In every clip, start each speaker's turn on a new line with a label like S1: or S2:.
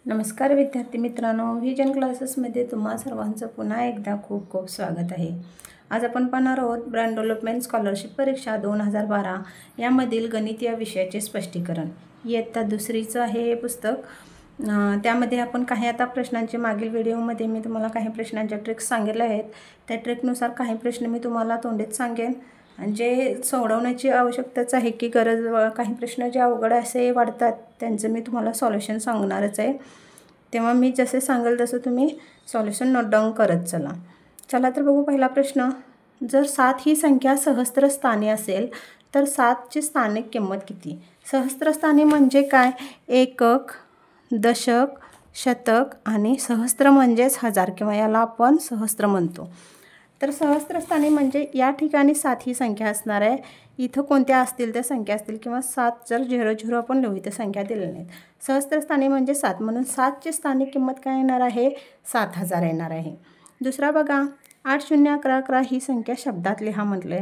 S1: नमस्कार विद्यार्थी मित्रांनो, व्हिजन क्लासेसमध्ये तुम्हा सर्वांचं पुन्हा एकदा खूप खूप स्वागत आहे। आज आपण पाहणार आहोत ब्रांड डेव्हलपमेंट स्कॉलरशिप परीक्षा 2012 यामधील गणित या विषयाचे स्पष्टीकरण। इयत्ता दुसरीचं आहे हे पुस्तक। त्यामध्ये आपण काही आता प्रश्नांचे मागील व्हिडिओमध्ये मी तुम्हाला काही प्रश्नांच्या ट्रिक्स सांगितल्या आहेत। त्या ट्रिकनुसार काही प्रश्न मी तुम्हाला तोंडीत सांगेन आणि जे सोडवण्याची आवश्यकताच आहे की गरज काही प्रश्न जे अवघड असे वाटतात त्यांचं मी तुम्हाला सॉल्युशन सांगणारच आहे। तेव्हा मी जसे सांगेल तसं तुम्ही सॉल्युशन नोट डाऊन करत चला। चला तर बघू पहिला प्रश्न। जर 7 ही संख्या सहस्त्र स्थानी असेल तर 7 ची स्थानिक किंमत किती? सहस्त्र स्थानी म्हणजे काय? एकक, दशक, शतक आणि सहस्त्र म्हणजेच हजार किंवा याला आपण सहस्त्र म्हणतो। तर सहस्त्रस्थानी म्हणजे या ठिकाणी 7 ही संख्या असणार आहे। इथं कोणत्या असतील त्या संख्या असतील किंवा 7 जर 00 आपण लिहू इथे संख्या दिलेल्या नाहीत। सहस्त्रस्थानी म्हणजे 7 म्हणून 7 ची स्थानिक किंमत काय येणार आहे? 7000 येणार आहे। दुसरा बघा, 8 0 11 11 ही संख्या शब्दात लिहा म्हटले।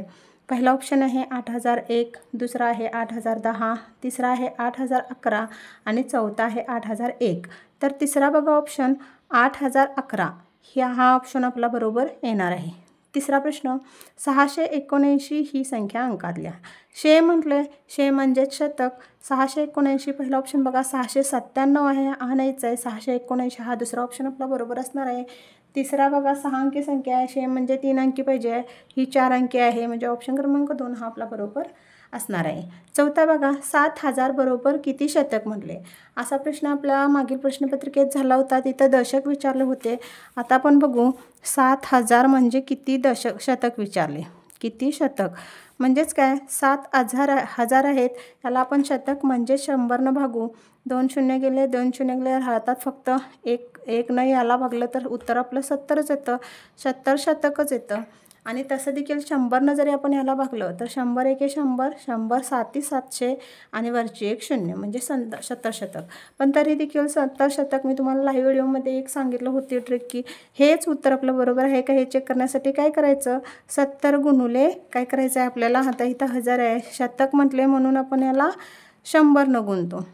S1: पहिला ऑप्शन आहे 8001, दुसरा आहे 8010, तिसरा आहे 8011 आणि चौथा आहे 8001। तर तिसरा बघा ऑप्शन 8011 हा ऑप्शन आपला बरोबर येणार आहे। तिसरा प्रश्न, 679 ही संख्या अंकात लिहा। शे म्हटले, शे म्हणजेच शतक। 679 पहिला ऑप्शन बघा 697 आहे, हा नाहीच आहे। 679 हा दुसरा ऑप्शन आपला बरोबर असणार आहे। तिसरा बघा 6 अंकी संख्या आहे, शे म्हणजे 3 अंकी पाहिजे, ही 4 अंकी आहे म्हणजे ऑप्शन क्रमांक 2 हा आपला बरोबर असणार आहे। चौथा बघा 7000 बरोबर किती शतक म्हटले। असा प्रश्न आपल्या मागील प्रश्नपत्रिकेत झाला होता, तिथं दशक विचारले होते। आता आपण बघू 7000 म्हणजे किती शतक विचारले। किती शतक म्हणजेच काय? 7000 आहेत त्याला आपण शतक म्हणजे 100 न भागू। 2 शून्य गेले, 2 शून्य गेले, राहतात फक्त एक नाही, याला भागलं तर उत्तर आपलं 70च येतं। 70 शतकच येतं। आणि तसं देखील 100 न जरी आपण याला भागलं तर 100 एके 100, 100 7 700 आणि वरची एक 0 म्हणजे 70 शतक। पण तरी देखील 70 शतक मी तुम्हाला लाईव्ह व्हिडिओमध्ये एक सांगितलं होती ट्रिक की हेच उत्तर आपलं बरोबर आहे का हे चेक करण्यासाठी काय करायचं? 70 गुणुले काय करायचं आहे आपल्याला? आता इथं 1000 आहे, शतक म्हटले म्हणून आपण याला 100 न गुणतो।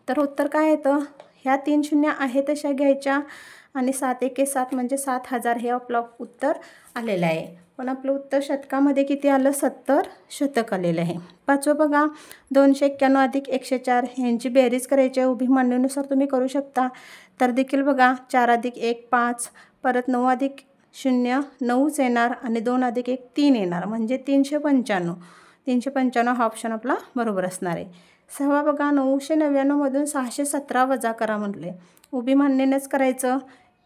S1: तर उत्तर काय येतं? ह्या 3 शून्य आहे तशा घ्यायच्या आणि 7 एके 7 म्हणजे 7000 हे आपलं उत्तर आलेलं आहे। पण आपलं उत्तर शतकामध्ये किती आलं? 70 शतक आलेलं आहे। पाचवं बघा 291 अधिक 104 यांची बेरीज करायची आहे। उभी मांडणीनुसार तुम्ही करू शकता। तर देखील बघा 4 अधिक 1 5, परत 9 अधिक 0 9च येणार आणि 2 अधिक 1 3 येणार म्हणजे 395। 395 हा ऑप्शन आपला बरोबर असणार आहे। सहावा बघा 999 मधून 617 वजा करा म्हटले। उभी मांडणीनेच करायचं।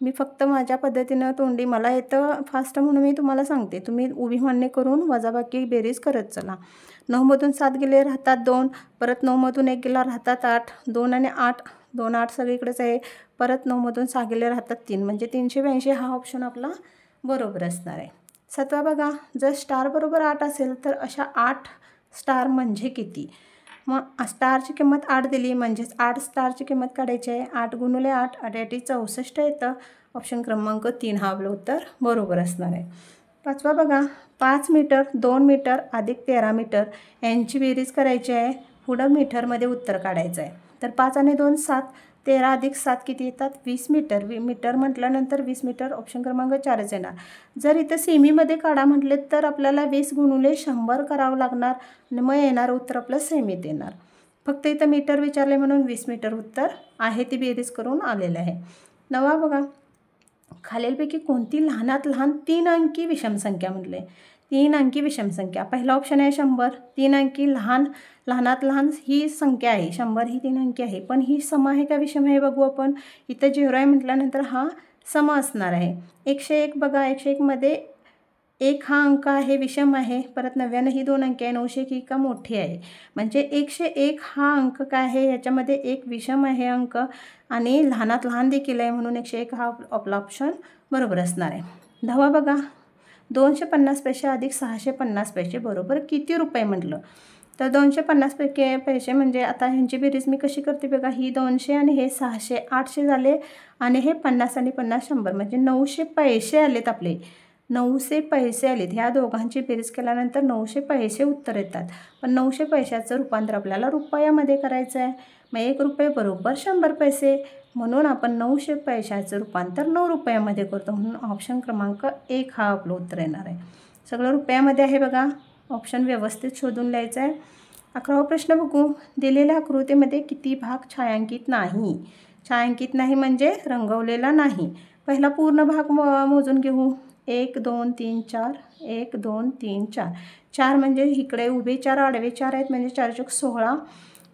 S1: मी फक्त माझ्या पद्धतीनं तोंडी मला येतं फास्ट म्हणून मी तुम्हाला सांगते, तुम्ही उभी मांडणी करून वजाबाकी बेरीज करत चला। 9 मधून 7 गेले राहतात 2, परत 9 मधून 1 गेला राहतात 8, 2 आणि 8 2 8 सगळीकडेच आहे, परत 9 मधून 6 गेले राहतात 3 म्हणजे 382 हा ऑप्शन आपला बरोबर असणार आहे। सातवा बघा, जर स्टार बरोबर 8 असेल तर अशा 8 स्टार म्हणजे किती? मग स्टारची किंमत 8 दिली म्हणजेच 8 स्टारची किंमत काढायची आहे। 8 गुणुले 8 8 64 येतं। ऑप्शन क्रमांक 3 हा आपलं उत्तर बरोबर असणार आहे। पाचवा बघा 5 मीटर 2 मीटर अधिक 13 मीटर यांची बेरीज करायची आहे। पुढं मीटरमध्ये उत्तर काढायचं आहे। तर 5 आणि 2 7, 13 अधिक 7 किती येतात? 20 मीटर। मीटर म्हटल्यानंतर 20 मीटर ऑप्शन क्रमांक 4च येणार। जर इथं सेमीमध्ये काढा म्हटले तर आपल्याला 20 गुणुले 100 करावं लागणार आणि मग येणारं उत्तर आपलं सेमीत येणार। फक्त इथं मीटर विचारले म्हणून 20 मीटर उत्तर आहे ती बेरीज करून आलेलं आहे। नवा बघा, खालीलपैकी कोणती लहानात लहान 3 अंकी विषम संख्या म्हटले। 3 अंकी विषम संख्या पहिला ऑप्शन आहे 100। 3 अंकी लहानात लहान ही संख्या आहे 100, ही 3 अंकी आहे, पण ही सम आहे का विषम आहे बघू आपण। इथं 0 आहे म्हटल्यानंतर हा सम असणार आहे। 101 बघा, 101 मध्ये 1 हा अंक आहे विषम आहे, परत 99 ही 2 अंकी आहे, 901 ही का मोठी आहे म्हणजे 101 हा अंक काय आहे याच्यामध्ये एक विषम आहे अंक आणि लहानात लहान देखील आहे म्हणून 101 हा आपला ऑप्शन बरोबर असणार आहे। 10वा बघा 250 पैसे अधिक 650 पैसे बरोबर किती रुपये म्हटलं। तर 250 पैसे म्हणजे आता ह्यांची बेरीज मी कशी करते बघा, ही 200 आणि हे 600 800 झाले आणि हे 50 आणि 50 100 म्हणजे 900 पैसे आलेत आपले। 900 पैसे आलेत. ह्या दोघांची बेरीज केल्यानंतर 900 पैसे उत्तर येतात. पण 900 पैशाचं रूपांतर आपल्याला रुपयामध्ये करायचं आहे. मग 1 रुपये बरोबर 100 पैसे, म्हणून आपण 900 पैशाचं रूपांतर 9 रुपयामध्ये करतो. म्हणून ऑप्शन क्रमांक 1 हा आपलं उत्तर येणार आहे. सगळं रुपयामध्ये आहे बघा. ऑप्शन व्यवस्थित शोधून लिहायचं आहे. 11वा प्रश्न बघू. दिलेल्या आकृतीमध्ये किती भाग छायांकित नाही? छायांकित नाही म्हणजे रंगवलेला नाही. पहिला पूर्ण भाग मोजून घेऊ. 1 2 3 4 1 2 3 4. 4 म्हणजे इकडे उभे 4 आडवे 4 आहेत, म्हणजे 4 चौक 16.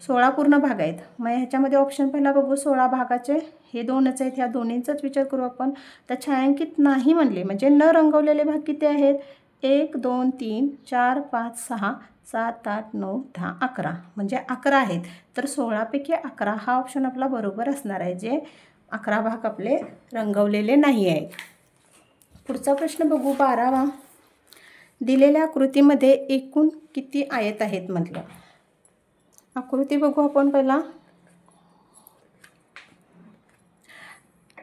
S1: 16 पूर्ण भाग आहेत. मग ह्याच्यामध्ये ऑप्शन पहिला बघू. 16 भागाचे हे 2च आहेत. ह्या दोन्हींचाच विचार करू आपण. तर छायांकित नाही म्हणले म्हणजे न रंगवलेले भाग किती आहेत? 1 2 3 4 5 6 7 8 9 10 11, म्हणजे 11 आहेत. तर 16पैकी 11 हा ऑप्शन आपला बरोबर असणार आहे, जे 11 भाग आपले रंगवलेले नाही आहेत. पुढचा प्रश्न बघू. 12वा. दिलेल्या आकृतीमध्ये एकूण किती आयत आहेत म्हटलं. आकृती बघू आपण पहिला.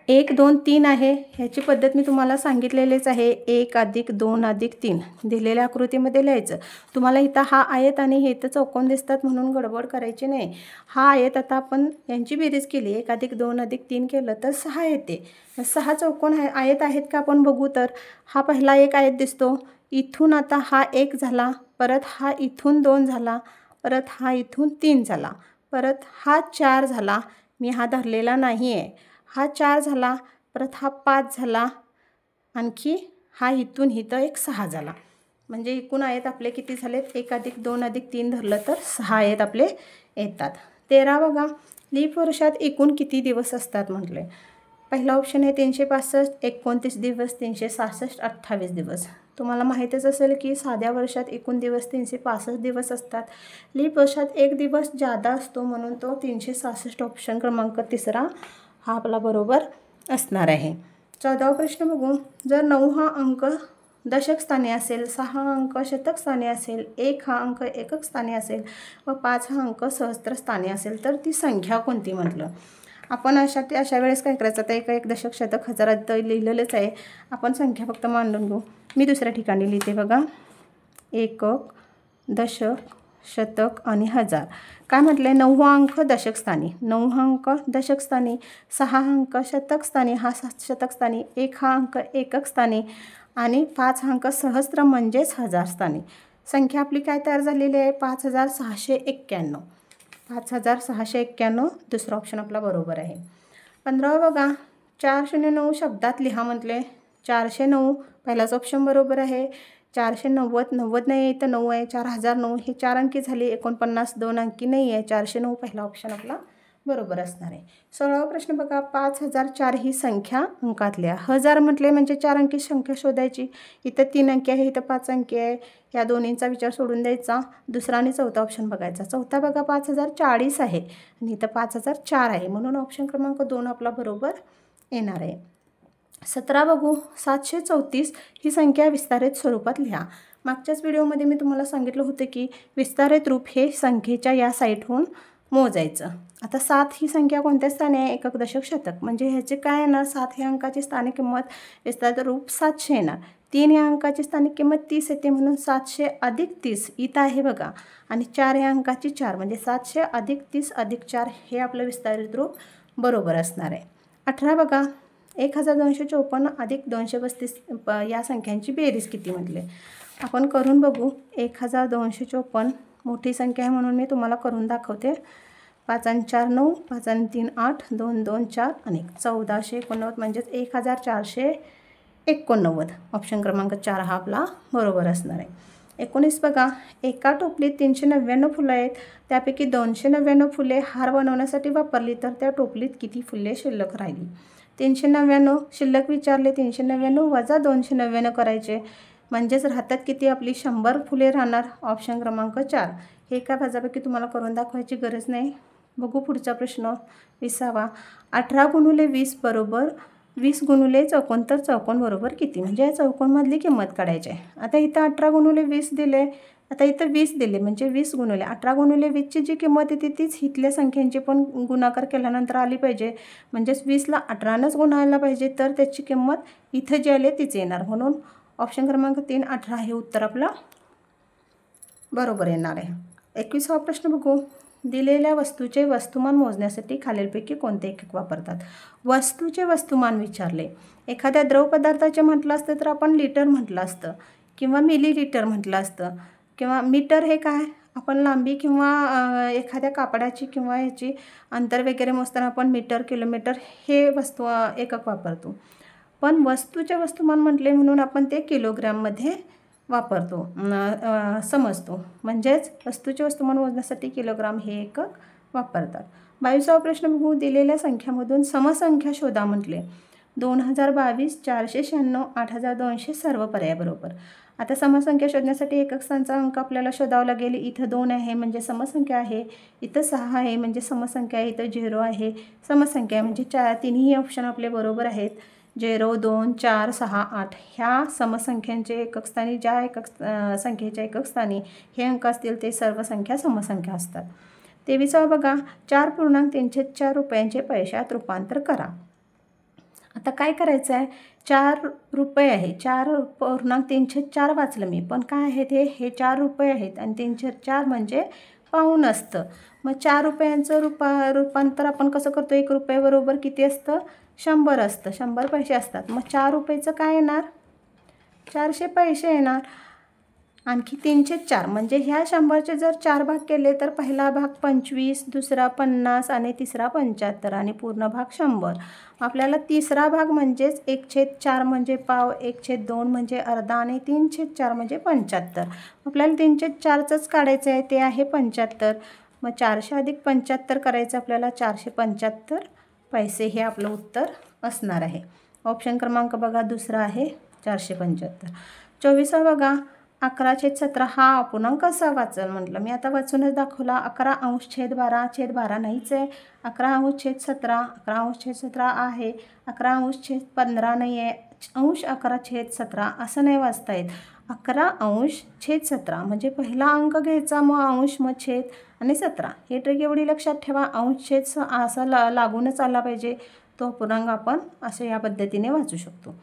S1: 1 2 3 आहे. ह्याची पद्धत मी तुम्हाला सांगितलेलीच आहे. 1 + 2 + 3 दिलेल्या आकृतीमध्ये लिहायचं. तुम्हाला इथं हा आयत आणि हे इथं चौकोन दिसतात म्हणून गडबड करायची नाही. हा आयत आता आपण यांची बेरीज केली, 1 + 2 + 3 केलं तर 6 येते. 6 चौकोन आयत आहेत का आपण बघू. तर हा पहिला एक आयत दिसतो. इथून आता हा 1 झाला, परत हा इथून 2 झाला, परत हा इथून 3 झाला, परत हा 4 झाला. मी हा धरलेला नाही आहे. हा 4 झाला, परत हा 5 झाला, आणखी हा इथून इथं एक 6 झाला. म्हणजे एकूण आयत आपले किती झालेत? 1 + 2 + 3 धरलं तर 6 आयत आपले येतात. 13 बघा. लीप वर्षात एकूण किती दिवस असतात म्हटले. पहिला ऑप्शन आहे 365, 29 दिवस, 366, 28 दिवस. तुम्हाला माहीतच असेल की साध्या वर्षात एकूण दिवस 365 दिवस असतात. लीप वर्षात एक दिवस जादा असतो, म्हणून तो 366 ऑप्शन क्रमांक 3 हा आपला बरोबर असणार आहे. 14वा प्रश्न बघू. जर 9 हा अंक दशक स्थानी असेल, 6 हा अंक शतक स्थानी असेल, 1 हा अंक एकक स्थानी असेल व 5 हा अंक सहस्त्र स्थानी असेल तर ती संख्या कोणती म्हटलं. आपण अशा वेळेस काय करायचं. आता एक दशक शतक हजारात लिहिलेलंच आहे. आपण संख्या फक्त मांडून घेऊ. मी दुसऱ्या ठिकाणी लिहिते बघा. एकक, दशक, शतक आणि हजार. काय म्हटलं आहे? 9 हा अंक दशक स्थानी, 9 हा अंक दशक स्थानी, 6 हा अंक शतक स्थानी, हा शतक स्थानी, 1 हा अंक एकक स्थानी आणि 5 हा अंक सहस्त्र म्हणजेच हजार स्थानी. संख्या आपली काय तयार झालेली आहे? 5691. 5691 दुसरा ऑप्शन आपला बरोबर आहे. 15वा बघा. 409 शब्दात लिहा म्हटले. 409 पहिलाच ऑप्शन बरोबर आहे. 490 90 नाही आहे, इथं 9 आहे. 4009 हे 4 अंकी झाले. 49 2 अंकी नाही आहे. 409 पहिला ऑप्शन आपला बरोबर असणार आहे. 16वा प्रश्न बघा. 5004 ही संख्या अंकात लिहा. हजार म्हटले म्हणजे 4 अंकी संख्या शोधायची. इथं 3 अंकी आहे, इथं 5 अंकी आहे. या दोन्हींचा विचार सोडून द्यायचा. दुसरा आणि चौथा ऑप्शन बघायचा. चौथा बघा 5040 आहे आणि इथं 5004 आहे, म्हणून ऑप्शन क्रमांक 2 आपला बरोबर येणार आहे. 17 बघू. 734 ही संख्या विस्तारित स्वरूपात लिहा. मागच्याच व्हिडिओमध्ये मी तुम्हाला सांगितलं होतं की विस्तारित रूप हे संख्येच्या या साईटहून मोजायचं. आता 7 ही संख्या कोणत्या स्थानी आहे? एकक, दशक, शतक. म्हणजे ह्याचे काय येणार? 7 ह्या अंकाची स्थानिक किंमत विस्तारित रूप 700 येणार. 3 ह्या अंकाची स्थानिक किंमत 30 येते, म्हणून 700 + 30 इथं आहे बघा. आणि 4 ह्या अंकाची 4 म्हणजे 700 + 30 + 4 हे आपलं विस्तारित रूप बरोबर असणार आहे. 18 बघा. 1254 + 232 या संख्यांची बेरीज किती म्हटले. आपण करून बघू. 1254 मोठी संख्या आहे म्हणून मी तुम्हाला करून दाखवते. 5 आणि 4 9, 5 आणि 3 8, 2 2 4 आणि 1489 म्हणजेच 1489. ऑप्शन क्रमांक 4 हा आपला बरोबर असणार आहे. 19 बघा. एका टोपलीत 399 फुलं आहेत. त्यापैकी 299 फुले हार बनवण्यासाठी वापरली तर त्या टोपलीत किती फुले शिल्लक राहिली. 399 शिल्लक विचारले. 399 वजा 299 करायचे, म्हणजेच राहतात किती आपली 100 फुले राहणार. ऑप्शन क्रमांक 4. हे काय वजापैकी तुम्हाला करून दाखवायची गरज नाही. बघू पुढचा प्रश्न. 20वा. 18 × 20 बरोबर 20 × चौकोन तर चौकोन बरोबर किती. म्हणजे या चौकोनमधली किंमत काढायची आहे. आता इथं 18 × 20 दिले. आता इथं 20 दिले म्हणजे 20 × 18 × 20ची जी किंमत येते तीच इथल्या संख्यांची पण गुणाकार केल्यानंतर आली पाहिजे. म्हणजेच 20ला 18नंच गुणायला पाहिजे, तर त्याची किंमत इथं जी आली तीच येणार. म्हणून ऑप्शन क्रमांक 3 18 हे उत्तर आपलं बरोबर येणार आहे. 21वा प्रश्न बघू. दिलेल्या वस्तूचे वस्तुमान मोजण्यासाठी खालीलपैकी कोणते एकक वापरतात? वस्तूचे वस्तुमान विचारले. एखाद्या द्रव पदार्थाचे म्हटलं असतं तर आपण लिटर म्हटलं असतं किंवा मिलीलिटर म्हटलं असतं किंवा मीटर हे काय आपण लांबी किंवा एखाद्या कापडाची किंवा याची अंतर वगैरे मोजताना आपण मीटर किलोमीटर हे वस्तू एकक वापरतो. पण वस्तूचे वस्तुमान म्हटले म्हणून आपण ते किलोग्रॅममध्ये वापरतो समजतो. म्हणजेच वस्तूचे वस्तुमान मोजण्यासाठी किलोग्राम हे एकक वापरतात. 22वा प्रश्न बघू. दिलेल्या संख्यामधून समसंख्या शोधा म्हटले. 2022 496 8200 सर्व पर्याय बरोबर. आता समसंख्या शोधण्यासाठी एकक स्थानचा अंक आपल्याला शोधावा लागेल. इथं 2 आहे म्हणजे समसंख्या आहे, इथं 6 आहे म्हणजे समसंख्या आहे, इथं 0 आहे समसंख्या आहे. म्हणजे तिन्ही ऑप्शन आपले बरोबर आहेत. 0 2 4 6 8 ह्या समसंख्यांचे एकक स्थानी ज्या संख्येच्या एकक स्थानी हे अंक असतील ते सर्व संख्या समसंख्या असतात. 23वा बघा. 4.34 रुपयांचे पैशात रूपांतर करा. आता काय करायचं आहे? 4 रुपये आहे. 4.34 वाचलं मी, पण काय आहे ते हे 4 रुपये आहेत आणि 3/4 म्हणजे पाऊण असतं. मग 4 रुपयांचं रूपांतर आपण कसं करतो? 1 रुपये बरोबर किती असतं? 100 असतं. 100 पैसे असतात. मग 4 रुपयेचं काय येणार? 400 पैसे येणार. आणखी 3/4 म्हणजे ह्या 100चे जर 4 भाग केले तर पहिला भाग 25, दुसरा 50 आणि तिसरा 75 आणि पूर्ण भाग 100. आपल्याला तिसरा भाग म्हणजेच 1/4 म्हणजे पाव, 1/2 म्हणजे अर्धा आणि 3/4 म्हणजे 75. आपल्याला 3/4च काढायचं आहे, ते आहे 75. मग 400 अधिक 75 करायचं आपल्याला. 475 पैसे हे आपलं उत्तर असणार आहे. ऑप्शन क्रमांक बघा दुसरा आहे 475. 24वा बघा. 11/17 हा अपूर्णांक कसा वाचल म्हटलं. मी आता वाचूनच दाखवला. 11/12 नाहीच आहे. 11/17 11/17 आहे. 11/15 नाही आहे. अंश 11/17 असं नाही वाचता येत. 11/17 म्हणजे पहिला अंक घ्यायचा, मग अंश, मग छेद आणि 17. हे ट्रिक एवढी लक्षात ठेवा. अंश छेद असा लागूनच आला पाहिजे. तो अपूर्णांक आपण असं या पद्धतीने वाचू शकतो.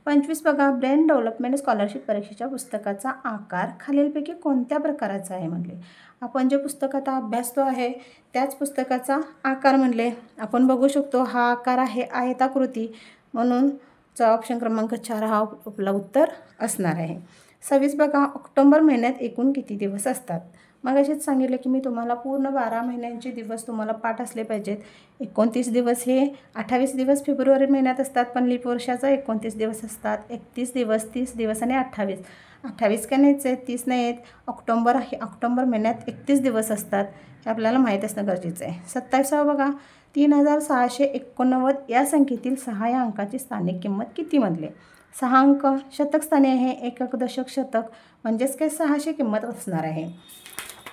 S1: 25 बघा. ब्रेन डेव्हलपमेंट स्कॉलरशिप परीक्षेच्या पुस्तकाचा आकार खालीलपैकी कोणत्या प्रकाराचा आहे म्हणले. आपण जे पुस्तक आता अभ्यासतो आहे त्याच पुस्तकाचा आकार म्हणले. आपण बघू शकतो हा आकार आहे आयताकृती, म्हणून ऑप्शन क्रमांक 4 हा आपला उत्तर असणार आहे. 26 बघा. ऑक्टोबर महिन्यात एकूण किती दिवस असतात? मग असेच सांगितलं की मी तुम्हाला पूर्ण 12 महिन्यांचे दिवस तुम्हाला पाठ असले पाहिजेत. 29 दिवस हे 28 दिवस फेब्रुवारी महिन्यात असतात, पण लीप वर्षाचा 29 दिवस असतात. 31 दिवस, 30 दिवस आणि 28 काय नाहीच आहेत, 30 नाही आहेत. ऑक्टोबर महिन्यात 31 दिवस असतात, हे आपल्याला माहीत असणं गरजेचं आहे. 27वा बघा. 3689 या संख्येतील 6 या अंकाची स्थानिक किंमत किती म्हणले. 6 अंक शतक स्थानी आहे. एकक, दशक, शतक म्हणजेच काय 600 किंमत असणार आहे.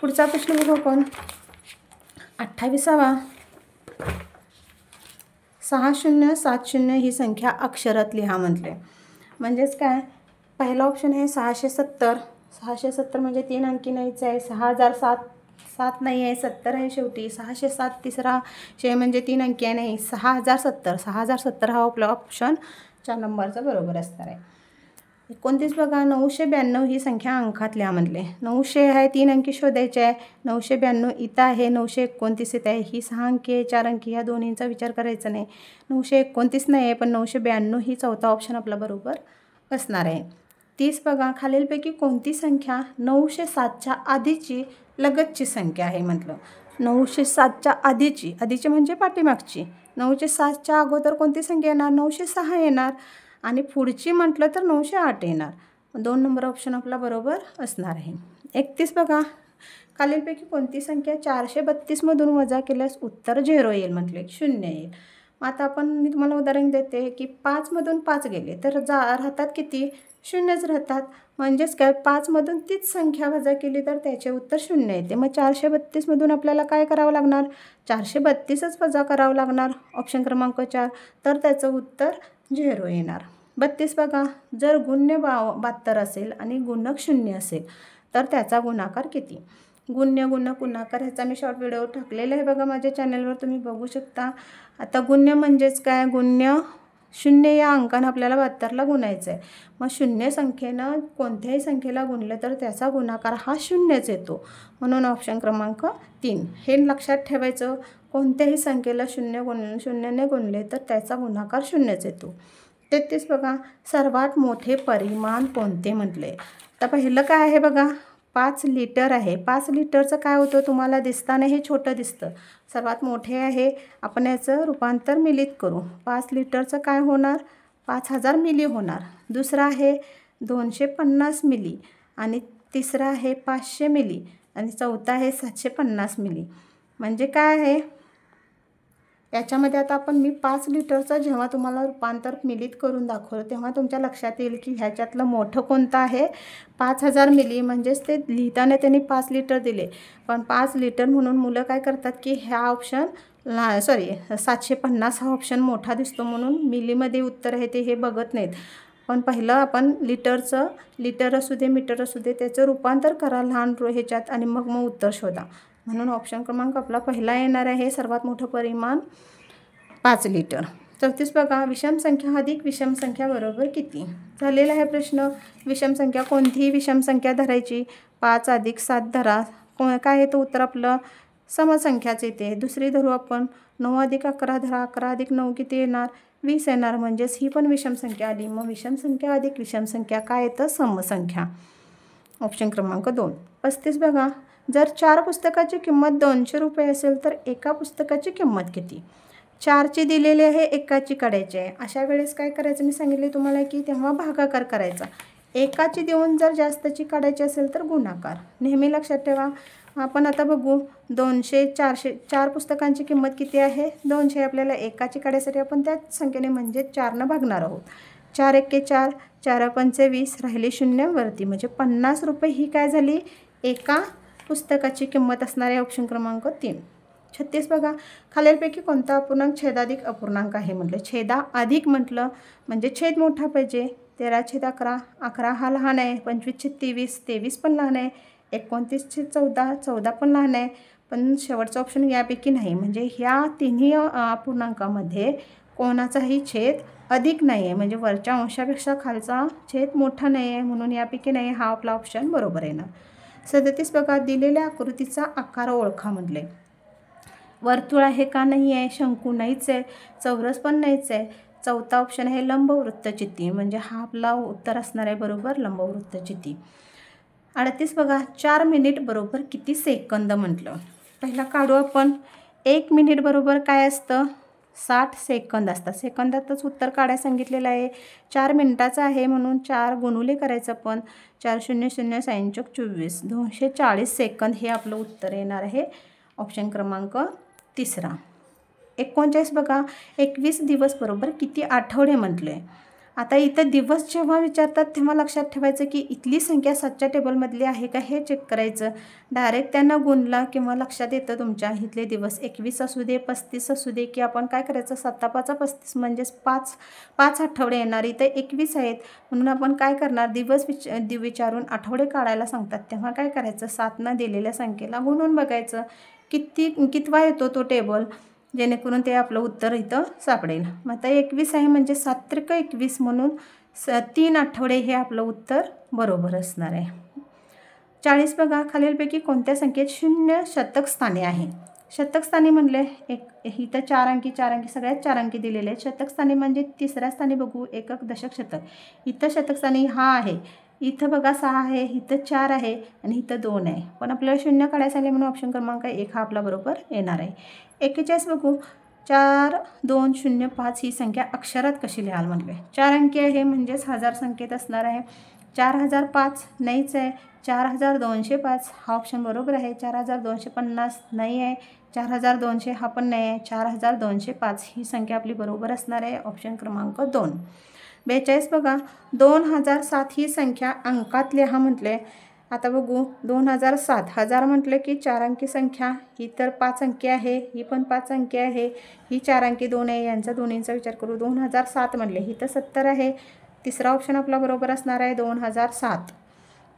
S1: पुढचा प्रश्न बघू आपण. 28वा. 6070 ही संख्या अक्षरात लिहा म्हटले. म्हणजेच काय पहिला ऑप्शन आहे 670. 670 म्हणजे 3 अंकी नाहीच आहे. 6007 नाही आहे, 70 आहे शेवटी. 607 तिसरा म्हणजे 3 अंकी आहे नाही. 6070 हा आपला ऑप्शन 4 नंबरचा बरोबर असणार आहे. 29 बघा. 992 ही संख्या अंकात लिहा म्हटले. 900 आहे, 3 अंकी शोधायचे आहे. 992 इथं आहे. 929 इथं आहे. ही 6 अंकी आहे, 4 अंकी, ह्या दोन्हींचा विचार करायचा नाही. 929 नाही आहे, पण 992 ही चौथा ऑप्शन आपला बरोबर असणार आहे. 30 बघा. खालीलपैकी कोणती संख्या 907च्या आधीची लगतची संख्या आहे म्हटलं. 907च्या आधीची म्हणजे पाठीमागची. 907च्या अगोदर कोणती संख्या येणार? 906 येणार. आणि पुढची म्हटलं तर 908 येणार. 2 नंबर ऑप्शन आपला बरोबर असणार आहे. 31 बघा. खालीलपैकी कोणती संख्या 432मधून वजा केल्यास उत्तर 0 येईल म्हटले, 0 येईल. मग आता मी तुम्हाला उदाहरण देते की 5मधून 5 गेले तर राहतात किती? 0च राहतात. म्हणजेच काय 5मधून तीच संख्या वजा केली तर त्याचे उत्तर 0 येते. मग 432मधून आपल्याला काय करावं लागणार? 432च वजा करावं लागणार, ऑप्शन क्रमांक 4. तर त्याचं उत्तर 0 येणार. 32 बघा. जर गुण्य 72 असेल आणि गुणक 0 असेल तर त्याचा गुणाकार किती? गुण्य, गुणक, गुणाकार ह्याचा मी शॉर्ट व्हिडिओ टाकलेला आहे बघा माझ्या चॅनलवर, तुम्ही बघू शकता. आता गुण्य म्हणजेच काय? गुण्य शून्य या अंकानं आपल्याला 72ला गुणायचं आहे. मग शून्य संख्येनं कोणत्याही संख्येला गुणलं तर त्याचा गुणाकार हा शून्यच येतो. म्हणून ऑप्शन क्रमांक 3 हे लक्षात ठेवायचं. कोणत्याही संख्येला शून्याने गुणले तर त्याचा गुणाकार शून्यच येतो. 33 बघा, सर्वात मोठे परिमाण कोणते म्हटले. तर पहिलं काय आहे बघा, 5 लिटर आहे. 5 लिटरचं काय होतं, तुम्हाला दिसताना हे छोटं दिसतं, सर्वात मोठे आहे. आपण याचं रूपांतर मिलीत करू. 5 लिटरचं काय होणार, 5000 मिली होणार. दुसरं आहे 250 मिली आणि तिसरं आहे 500 मिली आणि चौथा आहे 750 मिली. म्हणजे काय आहे याच्यामध्ये, आता आपण मी 5 लिटरचं जेव्हा तुम्हाला रूपांतर मिलीत करून दाखवलं तेव्हा तुमच्या लक्षात येईल की ह्याच्यातलं मोठं कोणतं आहे, 5000 मिली. म्हणजेच ते लिहिताना त्यांनी 5 लिटर दिले, पण 5 लिटर म्हणून मुलं काय करतात की ह्या ऑप्शन 750 हा ऑप्शन मोठा दिसतो म्हणून मिलीमध्ये उत्तर आहे ते हे बघत नाहीत. पण पहिलं आपण लिटर असू दे मीटर असू दे त्याचं रूपांतर करा लहान ह्याच्यात आणि मग उत्तर शोधा. म्हणून ऑप्शन क्रमांक आपला पहिला येणार आहे, सर्वात मोठं परिमाण 5 लिटर. 34 बघा, विषम संख्या अधिक विषम संख्या बरोबर किती. झालेला आहे प्रश्न. विषम संख्या कोणतीही विषम संख्या धरायची. 5 अधिक 7 धरा, काय येतं उत्तर आपलं समसंख्याच येते. दुसरी धरू आपण 9 अधिक 11 धरा, 11 अधिक 9 किती येणार, 20 येणार. म्हणजेच ही पण विषम संख्या आली. मग विषम संख्या अधिक विषम संख्या काय येतं, समसंख्या. ऑप्शन क्रमांक 2. 35 बघा, जर 4 पुस्तकाची किंमत 200 रुपये असेल तर एका पुस्तकाची किंमत किती. 4ची दिलेली आहे, एकाची काढायची आहे. अशा वेळेस काय करायचं, मी सांगितले तुम्हाला की तेव्हा भागाकार करायचा. एकाची देऊन जर जास्तची काढायची असेल तर गुणाकार. नेहमी लक्षात ठेवा. आपण आता बघू 200 400 4 पुस्तकांची किंमत किती आहे, 200. आपल्याला एकाची काढायसाठी आपण त्याच संख्येने म्हणजे 4नं भागणार आहोत. 4 एके 4, 4 पंचे 20, राहिले 0 वरती, म्हणजे 50 रुपये ही काय झाली एका पुस्तकाची किंमत असणार आहे. ऑप्शन क्रमांक 3. 36 बघा, खालीलपैकी कोणता अपूर्णांक छेदाधिक अपूर्णांक आहे म्हटलं. छेदा अधिक म्हटलं म्हणजे छेद मोठा पाहिजे. 13/11, 11 हा लहान आहे. 25/23, 23 पण लहान आहे. 29/14, 14 पण लहान आहे. पण शेवटचा ऑप्शन यापैकी नाही. म्हणजे ह्या तिन्ही अपूर्णांकामध्ये कोणाचाही छेद अधिक नाही आहे, म्हणजे वरच्या अंशापेक्षा खालचा छेद मोठा नाही आहे, म्हणून यापैकी नाही. हा आपला ऑप्शन बरोबर येणार. 37 बघा, दिलेल्या आकृतीचा आकार ओळखा म्हटले. वर्तुळ आहे का, नाही आहे. शंकू नाहीच आहे. चौरस पण नाहीच आहे. चौथा ऑप्शन आहे लंबवृत्तचित्ती, म्हणजे हा आपला उत्तर असणार आहे बरोबर लंबवृत्तचित्ती. 38 बघा, 4 मिनिट बरोबर किती सेकंद म्हटलं. पहिला काढू आपण. 1 मिनिट बरोबर काय असतं, 60 सेकंद असतात. सेकंदातच उत्तर काढायला सांगितलेलं आहे. 4 मिनिटाचं आहे म्हणून 4 गुणुले करायचं आपण. 4 0 0 साइन चौक 24, 240 सेकंद हे आपलं उत्तर येणार आहे. ऑप्शन क्रमांक 3. 39 बघा, 21 दिवस बरोबर किती आठवडे म्हटले. आता इथं दिवस जेव्हा विचारतात तेव्हा लक्षात ठेवायचं की इथली संख्या 7च्या टेबलमधली आहे का हे चेक करायचं. डायरेक्ट त्यांना गुणला किंवा लक्षात येतं तुमच्या इथले दिवस 21 असू दे 35 असू दे की आपण काय करायचं 7 5 35 म्हणजेच 5 आठवडे येणार. इथं 21 आहेत म्हणून आपण काय करणार, दिवस विचारून आठवडे काढायला सांगतात तेव्हा काय करायचं 7नं दिलेल्या संख्येला गुणून बघायचं कितवा येतो तो टेबल, जेणेकरून ते आपलं उत्तर इथं सापडेल. मग आता 21 आहे म्हणजे 7 त्रिक 21 म्हणून 3 आठवडे हे आपलं उत्तर बरोबर असणार आहे. 40 बघा, खालीलपैकी कोणत्या संख्येत 0 शतक स्थानी आहे. शतक स्थानी म्हणले इथं 4 अंकी सगळ्यात 4 अंकी दिलेले आहेत. शतक स्थानी म्हणजे तिसऱ्या स्थानी बघू एकक दशक शतक. इथं शतक स्थानी हा आहे. इथं बघा 6 आहे, इथं 4 आहे आणि इथं 2 आहे. पण आपल्याला 0 काढायचं आहे म्हणून ऑप्शन क्रमांक 1 हा आपला बरोबर येणार आहे. 41 बघू, 4 2 0 5 ही संख्या अक्षरात कशी लिहाल म्हटले. 4 अंकी आहे म्हणजेच हजार संख्येत असणार आहे. 4005 नाहीच आहे. 4205 हा ऑप्शन बरोबर आहे. 4250 नाही आहे. 4200 हा पण नाही आहे. 4205 ही संख्या आपली बरोबर असणार आहे. ऑप्शन क्रमांक 2. 42 बघा, 2007 ही संख्या अंकात लिहा म्हटले. आता बघू 2007 हजार म्हटलं की 4 अंकी संख्या, ही तर 5 अंकी आहे, ही पण 5 अंकी आहे, ही 4 अंकी 2 आहे. यांचा दोन्हींचा विचार करू. 2007 म्हणले ही तर 70 आहे. तिसरा ऑप्शन आपला बरोबर असणार आहे 2007.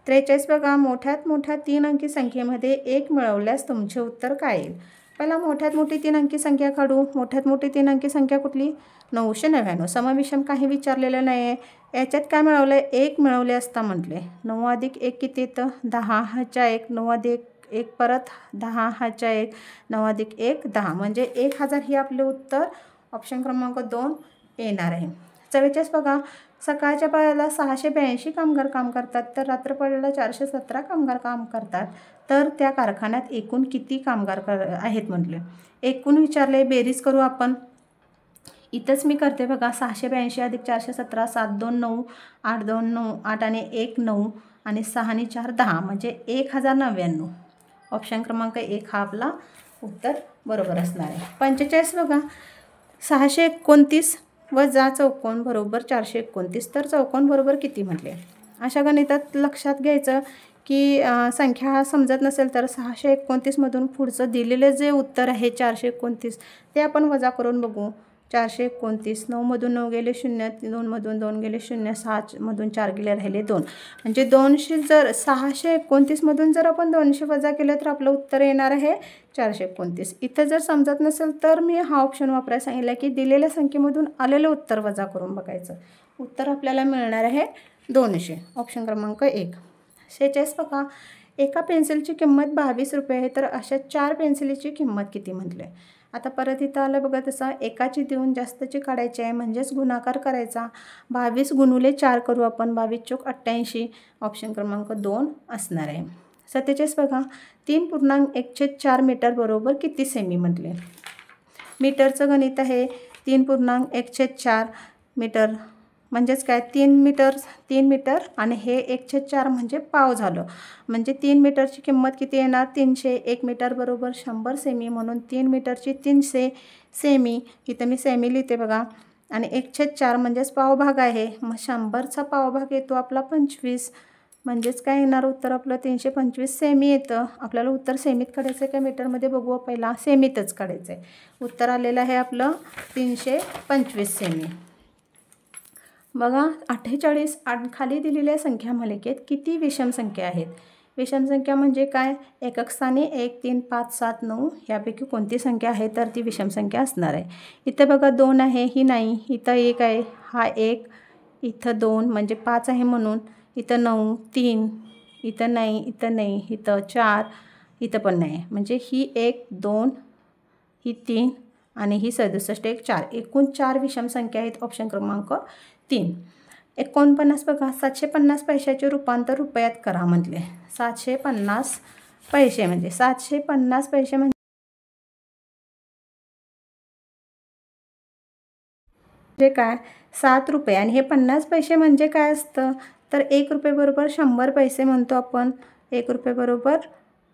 S1: 43 बघा, मोठ्यात मोठ्या 3 अंकी संख्येमध्ये 1 मिळवल्यास तुमचे उत्तर काय येईल. पहिला मोठ्यात मोठी 3 अंकी संख्या काढू. मोठ्यात मोठी 3 अंकी संख्या कुठली? 999. समविषम काही विचारलेलं नाही आहे. याच्यात काय मिळवलं आहे? 1 मिळवले असता म्हटले. 9 अधिक 1 किती येतं? 10. ह्याच्या 1. 9 अधिक 1 परत 10. ह्याच्या 1. 9 अधिक 1 10. म्हणजे 1000 ही आपले उत्तर ऑप्शन क्रमांक 2 येणार आहे. 44 बघा. सकाळच्या पाळ्याला 682 कामगार काम करतात, तर रात्रपाळ्याला 417 कामगार काम करतात. तर त्या कारखान्यात एकूण किती कामगार आहेत म्हटले. एकूण विचारले, बेरीज करू आपण. इथंच मी करते बघा. 682 अधिक 417 7 2 9 8 2 9 8 आणि 1 9 आणि 6 आणि 4 10 म्हणजे 1099. ऑप्शन क्रमांक 1 हा आपला उत्तर बरोबर असणार आहे. 45 बघा. 629 वजा चौकोन बरोबर 429. तर चौकोन बरोबर किती म्हटले. अशा गणितात लक्षात घ्यायचं की संख्या हा समजत नसेल तर 629मधून पुढचं दिलेलं जे उत्तर आहे 429 ते आपण वजा करून बघू. 429. 9मधून 9 गेले 0, 2मधून 2 गेले 0, 6मधून 4 गेले राहिले 2. म्हणजे 200 जर 629मधून जर आपण 200 वजा केलं तर आपलं उत्तर येणार आहे 429. इथं जर समजत नसेल तर मी हा ऑप्शन वापरायला सांगितलं की दिलेल्या संख्येमधून आलेलं उत्तर वजा करून बघायचं. उत्तर आपल्याला मिळणार आहे 200. ऑप्शन क्रमांक 1. 46 बघा. एका पेन्सिलची किंमत 22 रुपये आहे, तर अशा 4 पेन्सिलीची किंमत किती म्हटले. आता परत इथं आलं बघा. तसं एकाची देऊन जास्तची काढायची आहे, म्हणजेच गुणाकार करायचा. 22 गुणुले 4 करू आपण. 22 चोक 88. ऑप्शन क्रमांक 2 असणार आहे. 47 बघा. 3.1/4 मीटर बरोबर किती सेमी म्हटले. मीटरचं गणित आहे. 3.1/4 मीटर म्हणजेच काय 3 मीटर आणि हे 1/4 म्हणजे पाव झालं. म्हणजे 3 मीटरची किंमत किती येणार? 300. 1 मीटर बरोबर 100 सेमी, म्हणून 3 मीटरची 300 सेमी. इथं मी सेमी लिहिते बघा. आणि 1/4 म्हणजेच पावभाग आहे. मग 100चा पावभाग येतो आपला 25. म्हणजेच काय येणार उत्तर आपलं 325 सेमी येतं. आपल्याला उत्तर सेमीत काढायचं आहे का मीटरमध्ये बघू. पहिला सेमीतच काढायचं आहे. उत्तर आलेलं आहे आपलं 325 सेमी. बघा. 48 खाली दिलेल्या संख्या मालिकेत किती विषम संख्या आहेत. विषम संख्या म्हणजे काय? एकक स्थानी 1 3 5 7 9 यापैकी कोणती संख्या आहे तर ती विषम संख्या असणार आहे. इथं बघा 2 आहे, ही नाही. इथं 1 आहे, हा 1. इथं 2 म्हणजे 5 आहे म्हणून. इथं 9 3. इथं नाही, इथं नाही. इथं 4. इथं पण नाही. म्हणजे ही 1 2 ही 3 आणि ही 67 1 4. एकूण 4 विषम संख्या आहेत. ऑप्शन क्रमांक 3. 49 बघा. 750 पैशाचे रूपांतर रुपयात करा म्हटले. 750 पैसे म्हणजे 750 पैसे म्हणजे काय? 7 रुपये. आणि हे 50 पैसे म्हणजे काय असतं तर 1 रुपये बरोबर 100 पैसे म्हणतो आपण. 1 रुपये बरोबर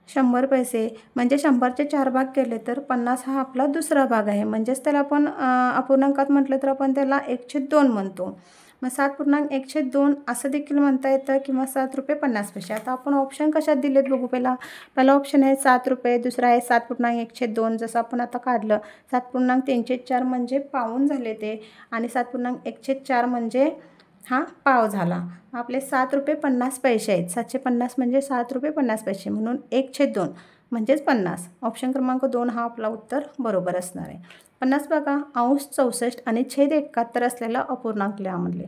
S1: 100 पैसे. म्हणजे 100चे 4 भाग केले तर 50 हा आपला दुसरा भाग आहे. म्हणजेच त्याला आपण अपूर्णांकात म्हटलं तर आपण त्याला 1/2 म्हणतो. मग 7.1/2 असं देखील म्हणता येतं किंवा 7 रुपये 50 पैसे. आता आपण ऑप्शन कशात दिलेत बघू. पहिला ऑप्शन आहे 7 रुपये. दुसरा आहे 7.1/2 जसं आपण आता काढलं. 7.3/4 म्हणजे पाऊण झाले ते. आणि 7.1/4 म्हणजे हा पाव झाला. आपले 7 रुपये 50 पैसे आहेत. 750 म्हणजे 7 रुपये 50 पैसे म्हणून 1/2 म्हणजेच 50. ऑप्शन क्रमांक 2 हा आपला उत्तर बरोबर असणार आहे. 50 बघा. अंश 64 आणि छेद 71 असलेला अपूर्णांक लिहा म्हटले.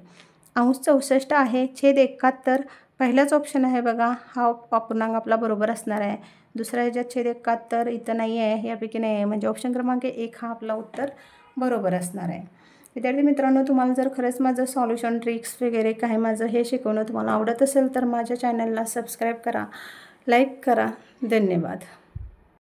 S1: अंश 64 आहे, छेद 71 पहिलाच ऑप्शन आहे बघा. हा अपूर्णांक आपला बरोबर असणार आहे. दुसऱ्या ह्याच्यात छेद 71 इथं नाही आहे, यापैकी नाही आहे. म्हणजे ऑप्शन क्रमांक 1 हा आपला उत्तर बरोबर असणार आहे. विद्यार्थी मित्रांनो, तुम्हाला जर खरंच माझं सॉल्युशन ट्रिक्स वगैरे काही माझं हे शिकवणं तुम्हाला आवडत असेल तर माझ्या चॅनलला सबस्क्राईब करा, लाईक करा. धन्यवाद.